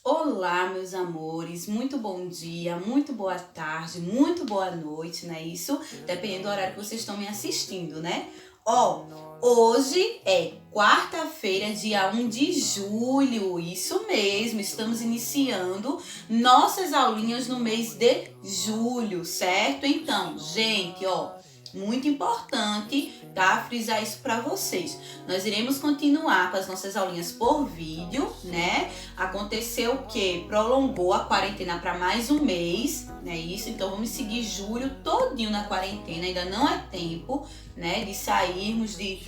Olá, meus amores, muito bom dia, muito boa tarde, muito boa noite, não é isso? Dependendo do horário que vocês estão me assistindo, né? Hoje é quarta-feira, dia 1 de julho, isso mesmo, estamos iniciando nossas aulinhas no mês de julho, certo? Então, gente, muito importante, tá? Frisar isso para vocês. Nós iremos continuar com as nossas aulinhas por vídeo, né? Aconteceu o que? Prolongou a quarentena para mais um mês, né? Isso, então vamos seguir julho todinho na quarentena, ainda não é tempo, né? De sairmos, de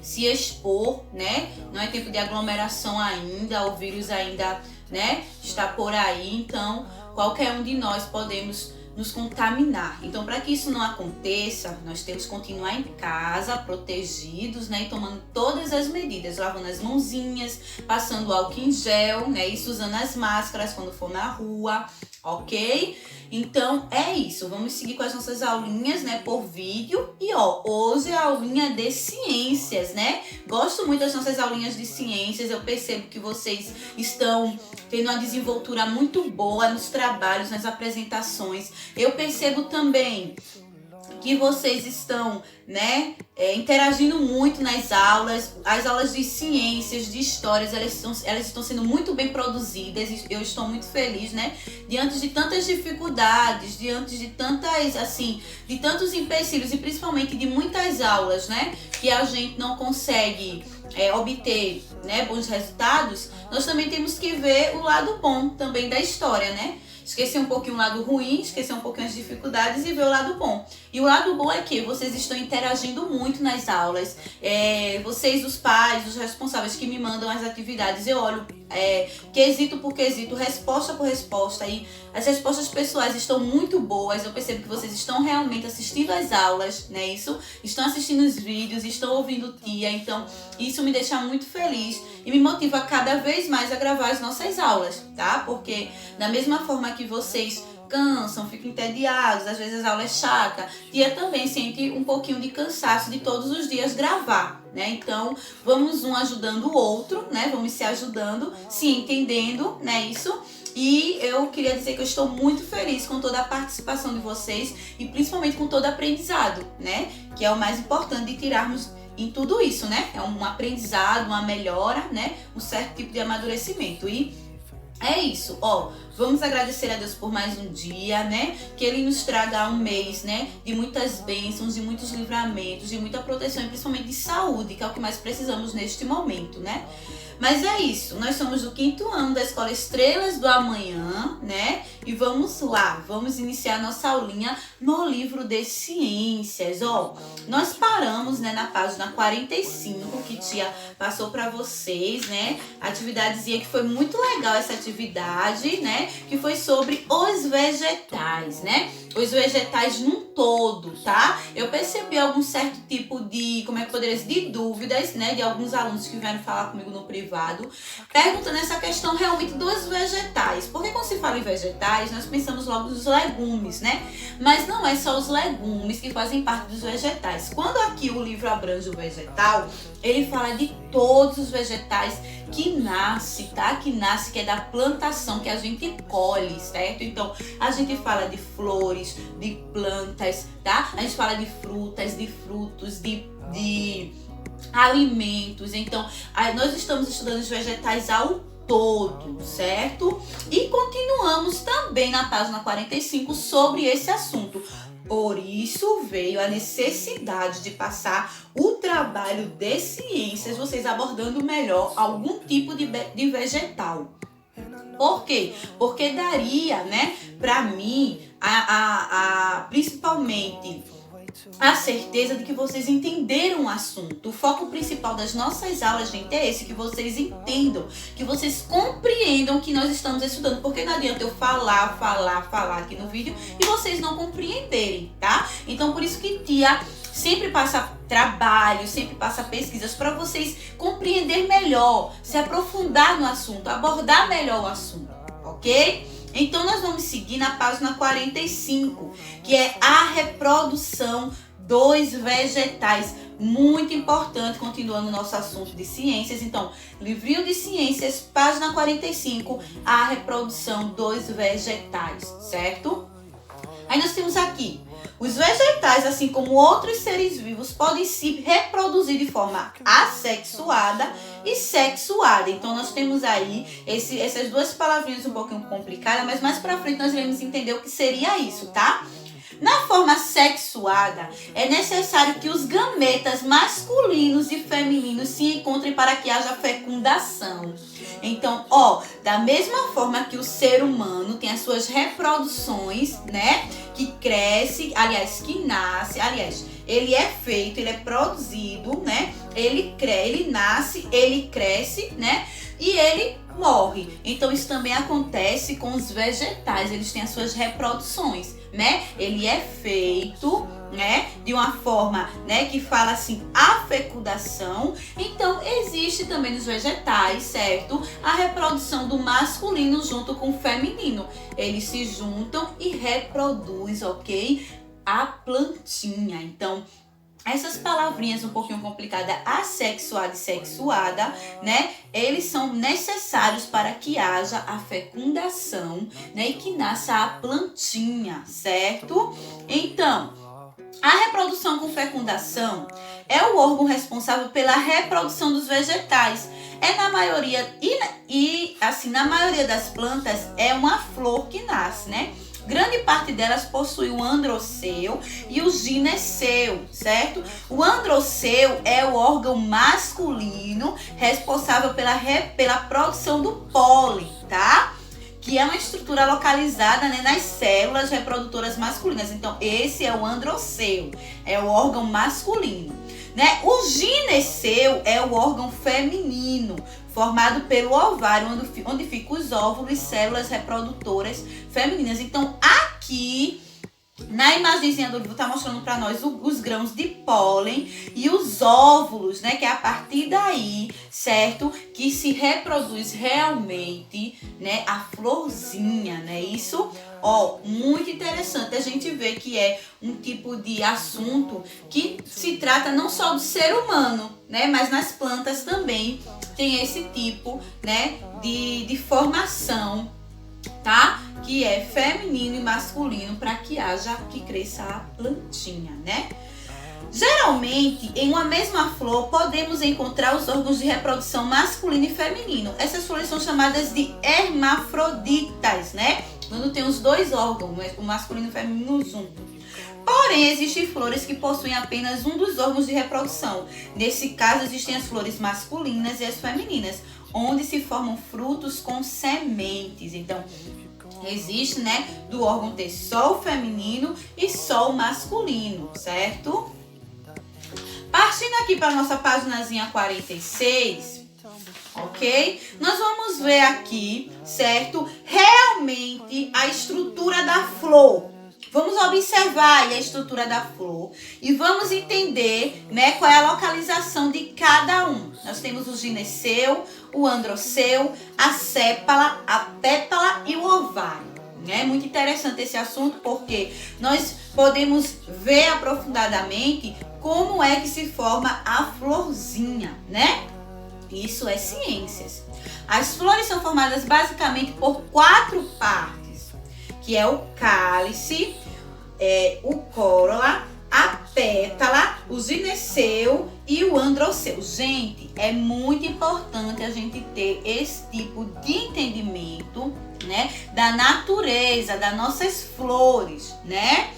se expor, né? Não é tempo de aglomeração ainda, o vírus ainda, né? Está por aí, então qualquer um de nós podemos nos contaminar. Então, para que isso não aconteça, nós temos que continuar em casa, protegidos, né? E tomando todas as medidas, lavando as mãozinhas, passando álcool em gel, né? Isso, usando as máscaras quando for na rua, ok? Então, é isso. Vamos seguir com as nossas aulinhas, né? Por vídeo. E, hoje é a aulinha de ciências, né? Gosto muito das nossas aulinhas de ciências. Eu percebo que vocês estão tendo uma desenvoltura muito boa nos trabalhos, nas apresentações. Eu percebo também que vocês estão, né, interagindo muito nas aulas. As aulas de ciências, de histórias, elas estão sendo muito bem produzidas. Eu estou muito feliz, né, diante de tantas dificuldades, diante de tantas, assim, de tantos empecilhos e principalmente de muitas aulas, né, que a gente não consegue obter, né, bons resultados. Nós também temos que ver o lado bom também da história, né? Esquecer um pouquinho o lado ruim, esquecer um pouquinho as dificuldades e ver o lado bom. E o lado bom é que vocês estão interagindo muito nas aulas. Vocês, os pais, os responsáveis que me mandam as atividades, eu olho quesito por quesito, resposta por resposta. E as respostas pessoais estão muito boas. Eu percebo que vocês estão realmente assistindo às aulas, né? Isso, estão assistindo os vídeos, estão ouvindo tia. Então, isso me deixa muito feliz e me motiva cada vez mais a gravar as nossas aulas, tá? Porque da mesma forma que vocês cansam, ficam entediados, às vezes a aula é chata, tia também sente um pouquinho de cansaço de todos os dias gravar, né? Então, vamos um ajudando o outro, né? Vamos se ajudando, se entendendo, né? Isso. E eu queria dizer que eu estou muito feliz com toda a participação de vocês e principalmente com todo o aprendizado, né? Que é o mais importante de tirarmos em tudo isso, né? É um aprendizado, uma melhora, né? Um certo tipo de amadurecimento. E é isso, vamos agradecer a Deus por mais um dia, né? Que Ele nos traga um mês, né? De muitas bênçãos, de muitos livramentos, de muita proteção e principalmente de saúde, que é o que mais precisamos neste momento, né? Mas é isso, nós somos do 5º ano da Escola Estrelas do Amanhã, né? E vamos lá, vamos iniciar nossa aulinha no livro de ciências, Nós paramos, né, na página 45, que tia passou para vocês, né? Atividadezinha que foi muito legal essa atividade, né? Que foi sobre os vegetais, né? Os vegetais num todo, tá? Eu percebi algum certo tipo de, como é que poderia dizer, de dúvidas, né? De alguns alunos que vieram falar comigo no privado, perguntando essa questão realmente dos vegetais. Porque quando se fala em vegetais, nós pensamos logo nos legumes, né? Mas não é só os legumes que fazem parte dos vegetais. Quando aqui o livro abrange o vegetal, ele fala de todos os vegetais que nasce, tá? Que nasce, que é da plantação, que a gente colhe, certo? Então, a gente fala de flores, de plantas, tá? A gente fala de frutas, de frutos, de alimentos. Então, nós estamos estudando os vegetais ao todo, certo? E continuamos também na página 45 sobre esse assunto. Por isso veio a necessidade de passar o trabalho de ciências, vocês abordando melhor algum tipo de vegetal. Por quê? Porque daria, né, para mim, principalmente a certeza de que vocês entenderam o assunto. O foco principal das nossas aulas, gente, é esse, que vocês entendam, que vocês compreendam o que nós estamos estudando, porque não adianta eu falar aqui no vídeo e vocês não compreenderem, tá? Então, por isso que tia sempre passa trabalho, sempre passa pesquisas para vocês compreender melhor, se aprofundar no assunto, abordar melhor o assunto, ok? Então nós vamos seguir na página 45, que é a reprodução dos vegetais. Muito importante, continuando o nosso assunto de ciências. Então, livrinho de ciências, página 45, a reprodução dos vegetais, certo? Aí nós temos aqui, os vegetais, assim como outros seres vivos, podem se reproduzir de forma assexuada e sexuada. Então nós temos aí essas duas palavrinhas um pouquinho complicadas, mas mais pra frente nós iremos entender o que seria isso, tá? Na forma sexuada, é necessário que os gametas masculinos e femininos se encontrem para que haja fecundação. Então, da mesma forma que o ser humano tem as suas reproduções, né? Que cresce, que nasce, ele é feito, ele é produzido, né? Ele nasce, ele cresce, né? E ele morre. Então, isso também acontece com os vegetais, eles têm as suas reproduções, né? Ele é feito, né, de uma forma, né, que fala assim, a fecundação. Então, existe também nos vegetais, certo? A reprodução do masculino junto com o feminino. Eles se juntam e reproduz, ok? A plantinha. Então, essas palavrinhas um pouquinho complicadas, assexuada e sexuada, né? Eles são necessários para que haja a fecundação, né? E que nasça a plantinha, certo? Então, a reprodução com fecundação é o órgão responsável pela reprodução dos vegetais. Na maioria na maioria das plantas é uma flor que nasce, né? Grande parte delas possui o androceu e o gineceu, certo? O androceu é o órgão masculino responsável pela produção do pólen, tá? Que é uma estrutura localizada, né, nas células reprodutoras masculinas. Então, esse é o androceu, é o órgão masculino, né? O gineceu é o órgão feminino, formado pelo ovário, onde ficam os óvulos e células reprodutoras femininas. Então, aqui, na imagenzinha do livro, está mostrando para nós os grãos de pólen e os óvulos, né? Que é a partir daí, certo? Que se reproduz realmente, né? A florzinha, né? Isso, muito interessante a gente ver que é um tipo de assunto que se trata não só do ser humano, né? Mas nas plantas também tem esse tipo, né? De formação, tá? Que é feminino e masculino para que cresça a plantinha, né? Geralmente, em uma mesma flor, podemos encontrar os órgãos de reprodução masculino e feminino. Essas flores são chamadas de hermafroditas, né? Quando tem os dois órgãos, o masculino e o feminino juntos. Porém, existem flores que possuem apenas um dos órgãos de reprodução. Nesse caso, existem as flores masculinas e as femininas, onde se formam frutos com sementes. Então, existe, né, do órgão ter só o feminino e só o masculino, certo? Partindo aqui para a nossa paginazinha 46, ok? Nós vamos ver aqui, certo? Realmente a estrutura da flor. Vamos observar aí a estrutura da flor e vamos entender, né, qual é a localização de cada um. Nós temos o gineceu, o androceu, a sépala, a pétala e o ovário. É muito interessante esse assunto porque nós podemos ver aprofundadamente como é que se forma a florzinha, né? Isso é ciências. As flores são formadas basicamente por 4 partes, que é o cálice, o corola, a pétala, o gineceu e o androceu. Gente, é muito importante a gente ter esse tipo de entendimento, né, da natureza, das nossas flores, né?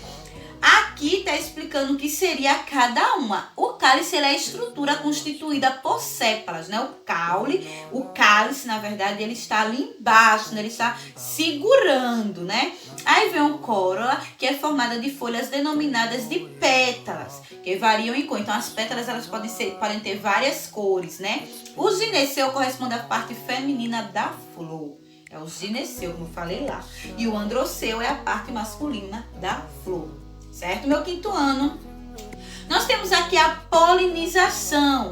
Aqui está explicando o que seria cada uma. O cálice é a estrutura constituída por sépalas, né? O cálice, na verdade, ele está ali embaixo, né? Ele está segurando, né? Aí vem o corola, que é formada de folhas denominadas de pétalas, que variam em cor. Então, as pétalas elas podem ter várias cores, né? O gineceu corresponde à parte feminina da flor. É o gineceu, como eu falei lá. E o androceu é a parte masculina da flor. Certo, meu quinto ano? Nós temos aqui a polinização.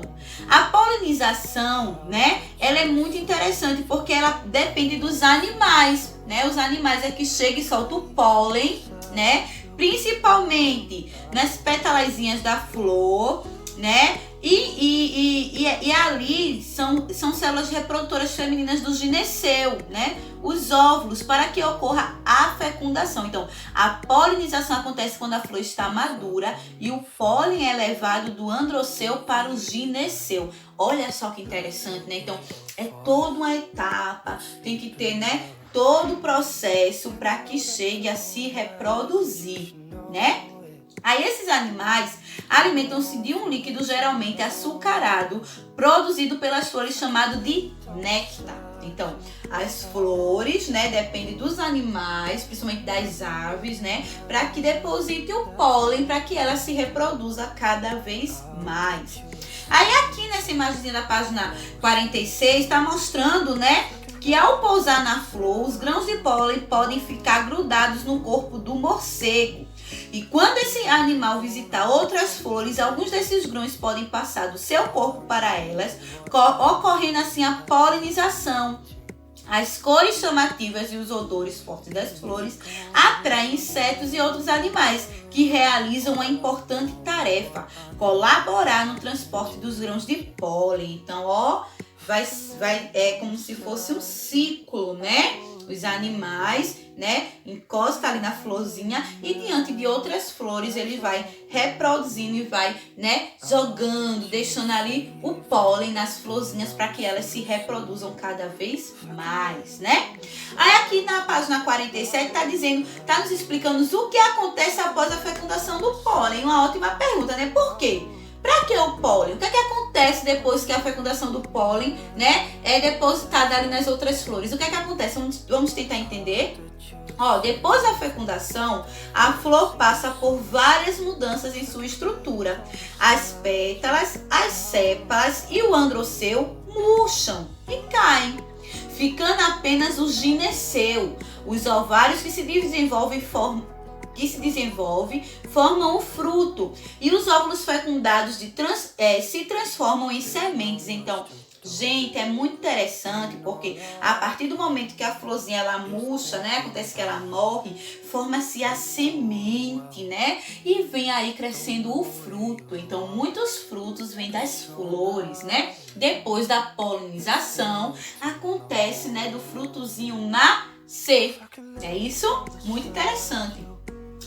A polinização, né, ela é muito interessante porque ela depende dos animais, né? Os animais é que chegam e soltam o pólen, né? Principalmente nas petalazinhas da flor, né? E ali são células reprodutoras femininas do gineceu, né? Os óvulos, para que ocorra a fecundação. Então, a polinização acontece quando a flor está madura e o pólen é levado do androceu para o gineceu. Olha só que interessante, né? Então, é toda uma etapa, tem que ter, né, todo o processo para que chegue a se reproduzir, né? Aí esses animais alimentam-se de um líquido geralmente açucarado, produzido pelas flores, chamado de néctar. Então, as flores, né, dependem dos animais, principalmente das aves, né, para que deposite o pólen, para que ela se reproduza cada vez mais. Aí aqui nessa imagem da página 46, está mostrando, né, que ao pousar na flor, os grãos de pólen podem ficar grudados no corpo do morcego. E quando esse animal visitar outras flores, alguns desses grãos podem passar do seu corpo para elas, ocorrendo assim a polinização. As cores chamativas e os odores fortes das flores atraem insetos e outros animais que realizam uma importante tarefa, colaborar no transporte dos grãos de pólen. Então, ó, é como se fosse um ciclo, né? Os animais, né, encosta ali na florzinha e diante de outras flores ele vai reproduzindo e vai, né, jogando, deixando ali o pólen nas florzinhas para que elas se reproduzam cada vez mais, né? Aí aqui na página 47 tá nos explicando o que acontece após a fecundação do pólen. Uma ótima pergunta, né? Por quê? Para que o pólen? O que é que acontece depois que a fecundação do pólen, né, é depositada ali nas outras flores? O que é que acontece? Vamos tentar entender? Ó, depois da fecundação, a flor passa por várias mudanças em sua estrutura. As pétalas, as sépalas e o androceu murcham e caem, ficando apenas o gineceu. Os ovários que se desenvolvem formam o fruto e os óvulos fecundados se transformam em sementes. Então, gente, é muito interessante porque a partir do momento que a florzinha ela murcha, né, acontece que ela morre, forma-se a semente, né, e vem aí crescendo o fruto. Então, muitos frutos vêm das flores, né? Depois da polinização, acontece, né, do frutozinho nascer. É isso? Muito interessante.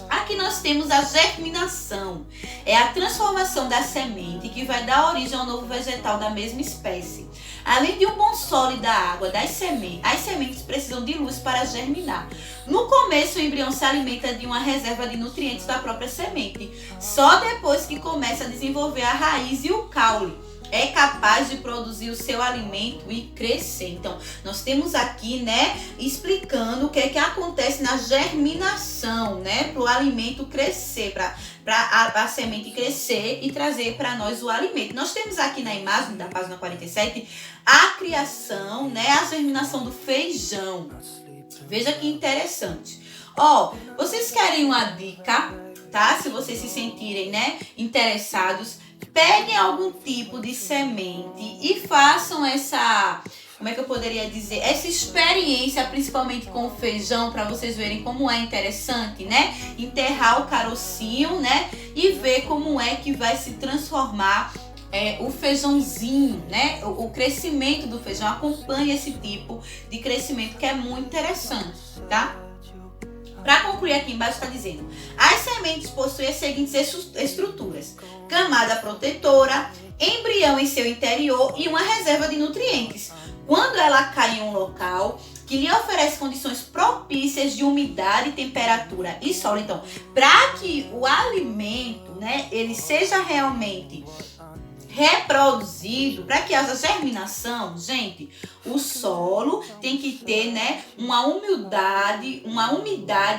Aqui nós temos a germinação. É a transformação da semente que vai dar origem ao novo vegetal da mesma espécie. Além de um bom solo e da água as sementes precisam de luz para germinar. No começo, o embrião se alimenta de uma reserva de nutrientes da própria semente. Só depois que começa a desenvolver a raiz e o caule, é capaz de produzir o seu alimento e crescer. Então, nós temos aqui, né, explicando o que é que acontece na germinação, né, para o alimento crescer, para a semente crescer e trazer para nós o alimento. Nós temos aqui na imagem da página 47 a criação, né, a germinação do feijão. Veja que interessante. Ó, vocês querem uma dica, tá? Se vocês se sentirem, né, interessados, peguem algum tipo de semente e façam essa, como é que eu poderia dizer, essa experiência, principalmente com o feijão, para vocês verem como é interessante, né? Enterrar o carocinho, né? E ver como é que vai se transformar o feijãozinho, né? O crescimento do feijão. Acompanhe esse tipo de crescimento que é muito interessante, tá? Para concluir, aqui embaixo está dizendo: as sementes possuem as seguintes estruturas: camada protetora, embrião em seu interior e uma reserva de nutrientes. Quando ela cai em um local que lhe oferece condições propícias de umidade, temperatura e solo, então, para que o alimento, né, ele seja realmente reproduzido, para que haja germinação, gente, o solo tem que ter, né, uma umidade,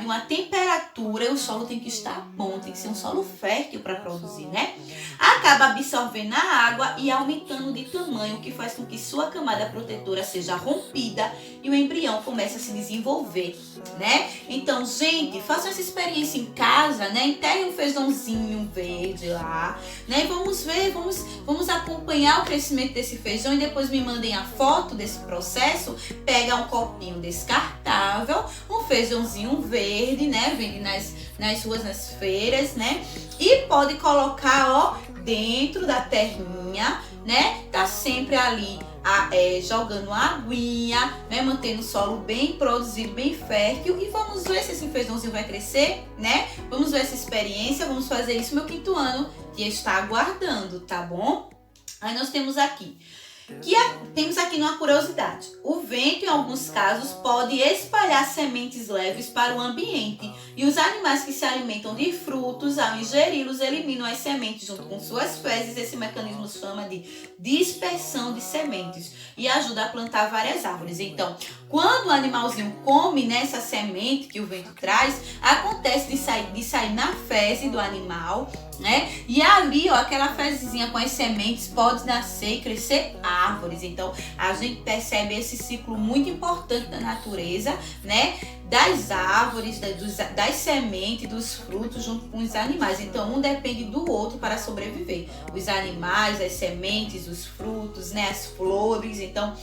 uma temperatura, e o solo tem que estar bom, tem que ser um solo fértil para produzir, né? Acaba absorvendo a água e aumentando de tamanho, o que faz com que sua camada protetora seja rompida e o embrião comece a se desenvolver, né? Então, gente, façam essa experiência em casa, né? Enterre um feijãozinho verde lá, né? E vamos ver, vamos acompanhar o crescimento desse feijão e depois me mandem a foto desse processo. Pega um copinho descartável, um feijãozinho verde, né? Vende nas ruas, nas feiras, né? E pode colocar, ó, dentro da terrinha, né? Tá sempre ali jogando uma aguinha, né? Mantendo o solo bem produzido, bem fértil. E vamos ver se esse feijãozinho vai crescer, né? Vamos ver essa experiência, vamos fazer isso meu quinto ano que está aguardando, tá bom? Aí nós temos aqui uma curiosidade. O vento, em alguns casos, pode espalhar sementes leves para o ambiente e os animais que se alimentam de frutos, ao ingeri-los, eliminam as sementes junto com suas fezes. Esse mecanismo se chama de dispersão de sementes e ajuda a plantar várias árvores. Então, quando o animalzinho come nessa semente que o vento traz, acontece de sair na fezes do animal, né? E ali, ó, aquela fezinha com as sementes pode nascer e crescer árvores. Então, a gente percebe esse ciclo muito importante da natureza, né? Das árvores, das sementes, dos frutos junto com os animais. Então, um depende do outro para sobreviver. Os animais, as sementes, os frutos, né? As flores. Então,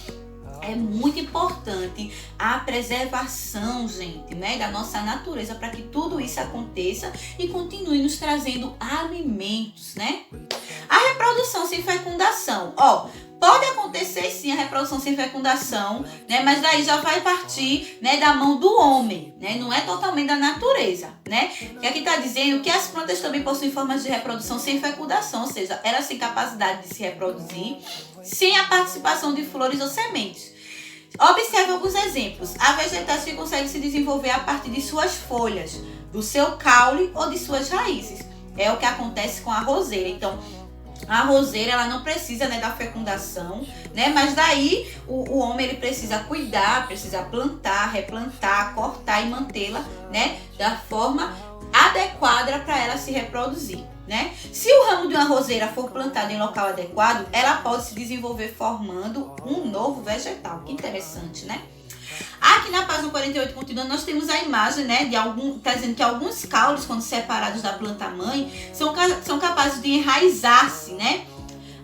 é muito importante a preservação, gente, né, da nossa natureza para que tudo isso aconteça e continue nos trazendo alimentos, né? A reprodução sem fecundação, ó, pode acontecer sim a reprodução sem fecundação, né? Mas daí já vai partir, né, da mão do homem, né? Não é totalmente da natureza, né? Que aqui está dizendo que as plantas também possuem formas de reprodução sem fecundação, ou seja, elas têm capacidade de se reproduzir sem a participação de flores ou sementes. Observe alguns exemplos. A vegetação consegue se desenvolver a partir de suas folhas, do seu caule ou de suas raízes. É o que acontece com a roseira. Então, a roseira, ela não precisa, né, da fecundação, né? Mas daí o homem ele precisa cuidar, precisa plantar, replantar, cortar e mantê-la, né, da forma adequada para ela se reproduzir, né? Se o ramo de uma roseira for plantado em local adequado, ela pode se desenvolver formando um novo vegetal. Que interessante, né? Aqui na página 48, continuando, nós temos a imagem, né, tá dizendo que alguns caules, quando separados da planta-mãe, são capazes de enraizar-se, né?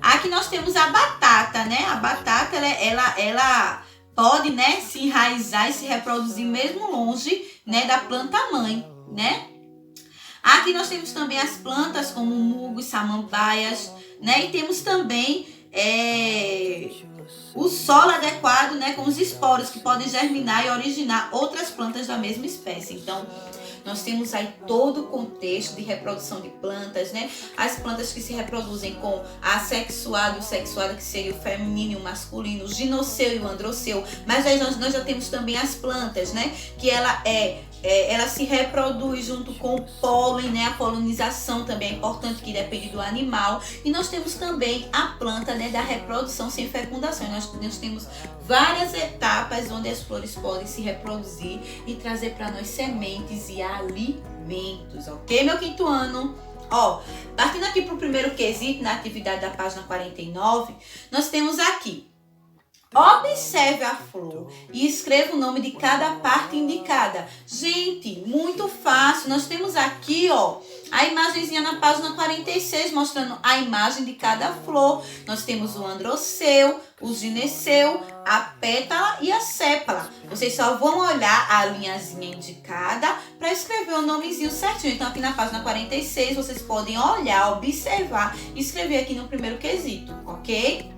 Aqui nós temos a batata, né? A batata, ela pode, né, se enraizar e se reproduzir mesmo longe, né, da planta-mãe, né? Aqui nós temos também as plantas como mugos, samambaias, né? E temos também o solo adequado, né, com os esporos que podem germinar e originar outras plantas da mesma espécie. Então, nós temos aí todo o contexto de reprodução de plantas, né? As plantas que se reproduzem com a sexuada e o sexuada, que seria o feminino e o masculino, o ginoceu e o androceu. Mas aí nós já temos também as plantas, né? Que ela se reproduz junto com o pólen, né? A polinização também é importante, que depende do animal. E nós temos também a planta, né, da reprodução sem fecundação. Nós temos várias etapas onde as flores podem se reproduzir e trazer para nós sementes e alimentos, ok, meu quinto ano? Ó, partindo aqui para o primeiro quesito, na atividade da página 49, nós temos aqui: observe a flor e escreva o nome de cada parte indicada. Gente, muito fácil. Nós temos aqui, ó, a imagenzinha na página 46, mostrando a imagem de cada flor. Nós temos o androceu, o gineceu, a pétala e a sépala. Vocês só vão olhar a linhazinha indicada para escrever o nomezinho certinho. Então, aqui na página 46, vocês podem olhar, observar e escrever aqui no primeiro quesito, ok?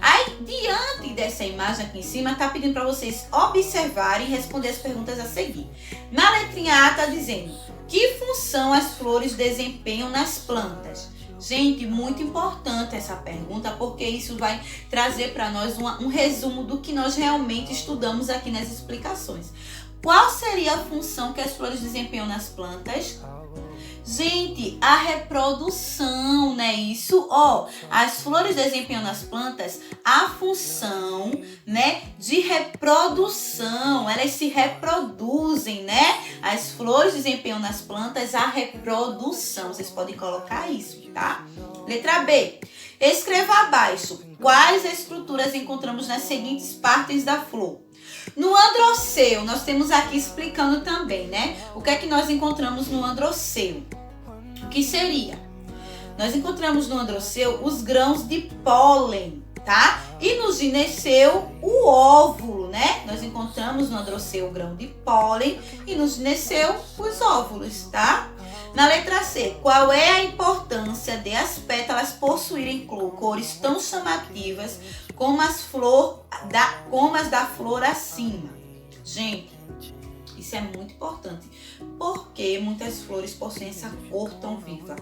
Aí, diante dessa imagem aqui em cima, tá pedindo para vocês observarem e responder as perguntas a seguir. Na letrinha A tá dizendo: que função as flores desempenham nas plantas? Gente, muito importante essa pergunta, porque isso vai trazer para nós um resumo do que nós realmente estudamos aqui nas explicações. Qual seria a função que as flores desempenham nas plantas? Gente, a reprodução, né? Isso, ó, as flores desempenham nas plantas a função, né, de reprodução. Elas se reproduzem, né? As flores desempenham nas plantas a reprodução. Vocês podem colocar isso, tá? Letra B. Escreva abaixo quais estruturas encontramos nas seguintes partes da flor. No androceu, nós temos aqui explicando também, né? O que é que nós encontramos no androceu? O que seria? Nós encontramos no androceu os grãos de pólen, tá? E no gineceu, o óvulo, né? Nós encontramos no androceu o grão de pólen e no gineceu os óvulos, tá? Na letra C, qual é a importância de as pétalas possuírem cores tão chamativas como as da flor acima? Gente, isso é muito importante, porque muitas flores possuem essa cor tão viva.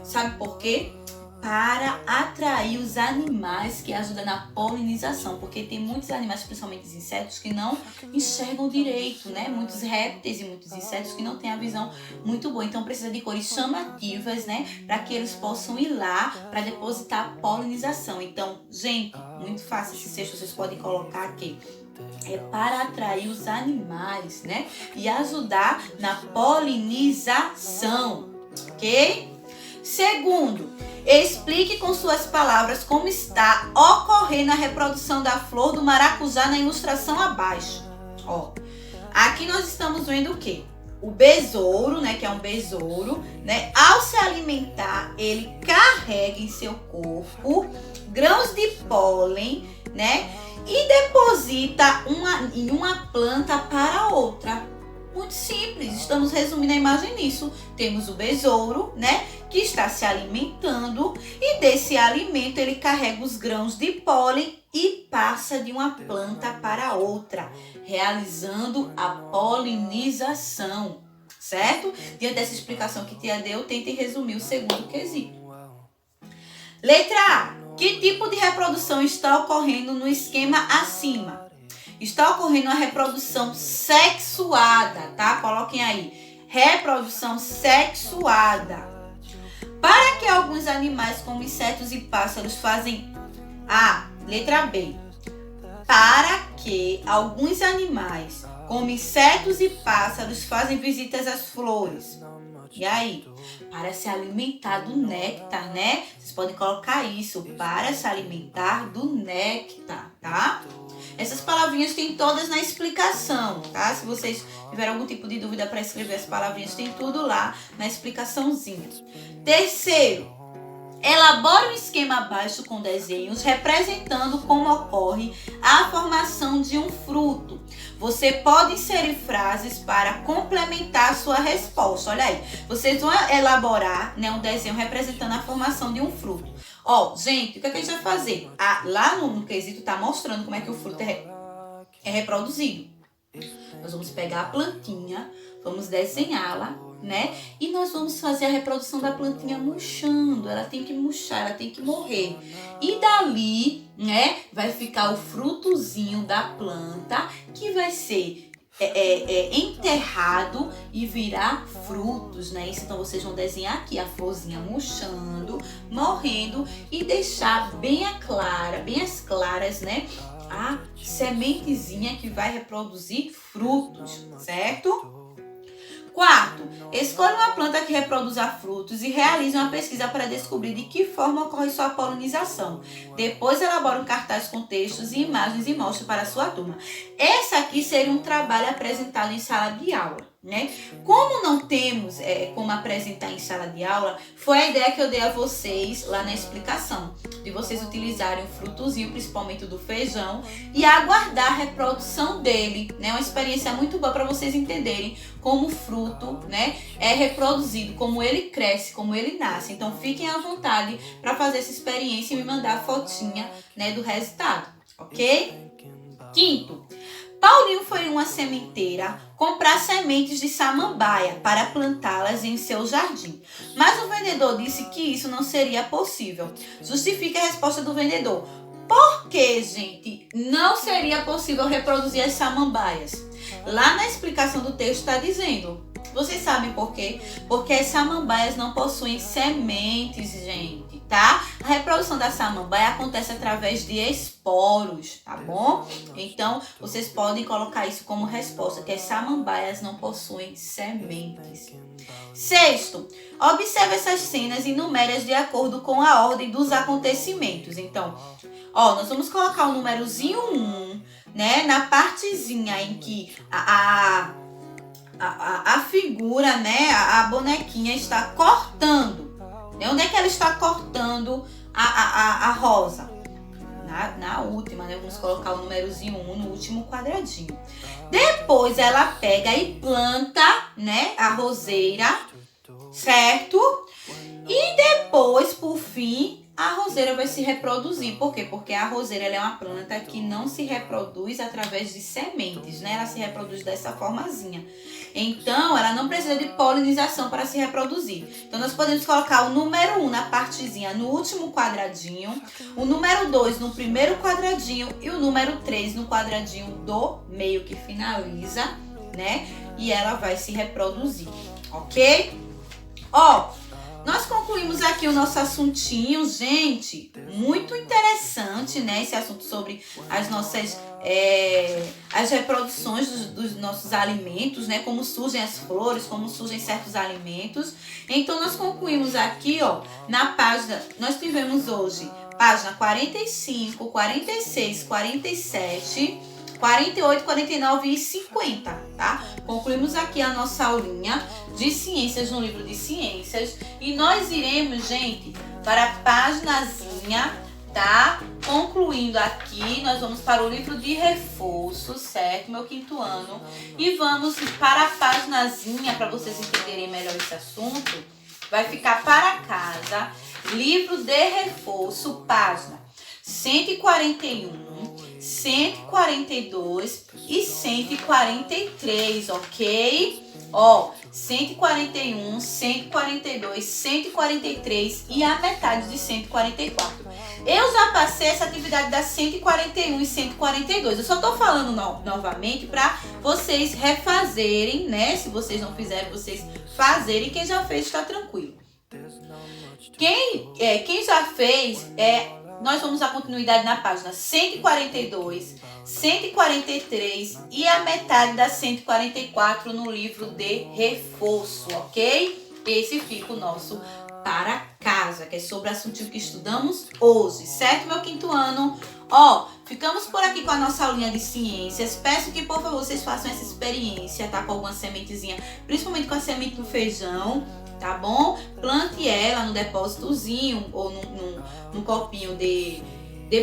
Sabe por quê? Para atrair os animais que ajudam na polinização, porque tem muitos animais, principalmente os insetos, que não enxergam direito, né? Muitos répteis e muitos insetos que não têm a visão muito boa, então precisa de cores chamativas, né? Para que eles possam ir lá para depositar a polinização. Então, gente, muito fácil esse texto, vocês podem colocar aqui. É para atrair os animais, né? E ajudar na polinização, ok? Segundo, explique com suas palavras como está ocorrendo a reprodução da flor do maracujá na ilustração abaixo. Ó, aqui nós estamos vendo o quê? O besouro, né, que é um besouro, né, ao se alimentar, ele carrega em seu corpo grãos de pólen, né, e deposita em uma planta para outra. Muito simples, estamos resumindo a imagem nisso. Temos o besouro, né, que está se alimentando e desse alimento ele carrega os grãos de pólen e passa de uma planta para outra, realizando a polinização, certo? Diante dessa explicação que tia deu, tente resumir o segundo quesito. Letra A. Que tipo de reprodução está ocorrendo no esquema acima? Está ocorrendo a reprodução sexuada, tá? Coloquem aí. Reprodução sexuada. Para que alguns animais, como insetos e pássaros, fazem a letra B. Para que alguns animais, como insetos e pássaros, fazem visitas às flores. E aí? Para se alimentar do néctar, né? Vocês podem colocar isso. Para se alimentar do néctar, tá? Essas palavrinhas tem todas na explicação, tá? Se vocês tiverem algum tipo de dúvida para escrever as palavrinhas, tem tudo lá na explicaçãozinha. Terceiro, elabore um esquema abaixo com desenhos representando como ocorre a formação de um fruto. Você pode inserir frases para complementar a sua resposta. Olha aí, vocês vão elaborar, né, um desenho representando a formação de um fruto. Ó, gente, o que é que a gente vai fazer? Lá no quesito tá mostrando como é que o fruto é reproduzido. Nós vamos pegar a plantinha, vamos desenhá-la, né? E nós vamos fazer a reprodução da plantinha murchando. Ela tem que murchar, ela tem que morrer. E dali, né, vai ficar o frutozinho da planta que vai ser enterrado e virar frutos, né? Então vocês vão desenhar aqui a florzinha murchando, morrendo e deixar bem as claras, né? A sementezinha que vai reproduzir frutos, certo? Quarto, escolha uma planta que reproduza frutos e realize uma pesquisa para descobrir de que forma ocorre sua polinização. Depois elabore um cartaz com textos e imagens e mostre para a sua turma. Essa aqui seria um trabalho apresentado em sala de aula, né? Como não temos como apresentar em sala de aula, foi a ideia que eu dei a vocês lá na explicação, de vocês utilizarem o frutozinho, principalmente do feijão, e aguardar a reprodução dele, né? Uma experiência muito boa para vocês entenderem como o fruto, né, é reproduzido, como ele cresce, como ele nasce. Então fiquem à vontade para fazer essa experiência e me mandar a fotinha, né, do resultado, ok? Quinto, Paulinho foi em uma sementeira comprar sementes de samambaia para plantá-las em seu jardim. Mas o vendedor disse que isso não seria possível. Justifique a resposta do vendedor. Por que, gente, não seria possível reproduzir as samambaias? Lá na explicação do texto está dizendo: Vocês sabem por quê? Porque as samambaias não possuem sementes, gente, tá? A reprodução da samambaia acontece através de esporos, tá bom? Então, vocês podem colocar isso como resposta, que as samambaias não possuem sementes. Sexto, observe essas cenas e numere-as de acordo com a ordem dos acontecimentos. Então, nós vamos colocar o númerozinho 1, né, na partezinha em que a figura, né, a bonequinha está cortando. Onde é que ela está cortando a rosa? Na última, né? Vamos colocar o númerozinho 1 no último quadradinho. Depois ela pega e planta, né, a roseira, certo? E depois, por fim, a roseira vai se reproduzir. Por quê? Porque a roseira ela é uma planta que não se reproduz através de sementes, né? Ela se reproduz dessa formazinha. Então, ela não precisa de polinização para se reproduzir. Então, nós podemos colocar o número 1 na partezinha no último quadradinho, o número 2 no primeiro quadradinho e o número 3 no quadradinho do meio que finaliza, né? E ela vai se reproduzir, ok? Nós concluímos aqui o nosso assuntinho, gente, muito interessante, né, esse assunto sobre as nossas, as reproduções dos nossos alimentos, né, como surgem as flores, como surgem certos alimentos. Então, nós concluímos aqui, na página, nós tivemos hoje página 45, 46, 47... 48, 49 e 50, tá? Concluímos aqui a nossa aulinha de ciências no livro de ciências e nós iremos, gente, para a paginazinha, tá? Concluindo aqui, nós vamos para o livro de reforço, certo? Meu quinto ano. E vamos para a paginazinha, para vocês entenderem melhor esse assunto, vai ficar para casa, livro de reforço, página 141, 142 e 143, ok? 141, 142, 143 e a metade de 144. Eu já passei essa atividade das 141 e 142. Eu só tô falando novamente para vocês refazerem, né? Se vocês não fizerem, vocês fazerem. Quem já fez está tranquilo. Quem já fez, nós vamos dar continuidade na página 142, 143 e a metade da 144 no livro de reforço, ok? Esse fica o nosso para casa, que é sobre o assunto que estudamos hoje, certo, meu quinto ano? Ficamos por aqui com a nossa aulinha de ciências. Peço que, por favor, vocês façam essa experiência, tá? Com alguma sementezinha, principalmente com a semente do feijão, tá bom? Plante ela no depósitozinho ou num copinho de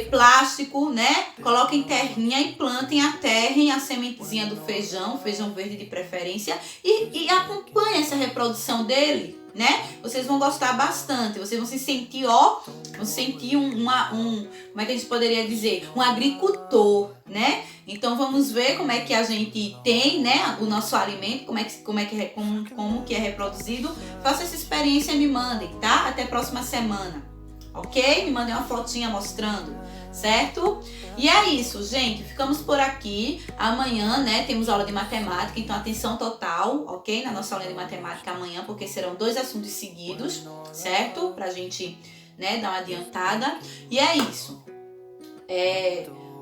plástico, né? Coloquem terrinha e plantem a terra e a sementezinha do feijão verde de preferência, e acompanhem essa reprodução dele, né? Vocês vão gostar bastante, vocês vão se sentir, vão sentir como é que a gente poderia dizer? Um agricultor, né? Então vamos ver como é que a gente tem, né, o nosso alimento, como que é reproduzido. Faça essa experiência e me mandem, tá? Até a próxima semana, ok? Me mandem uma fotinha mostrando, certo? E é isso, gente. Ficamos por aqui. Amanhã, né, temos aula de matemática, então atenção total, ok? Na nossa aula de matemática amanhã, porque serão 2 assuntos seguidos, certo? Pra gente, né, dar uma adiantada. E é isso.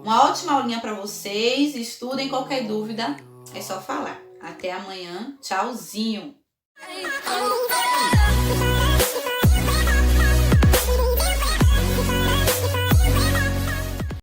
Uma ótima aulinha para vocês. Estudem, qualquer dúvida é só falar. Até amanhã. Tchauzinho.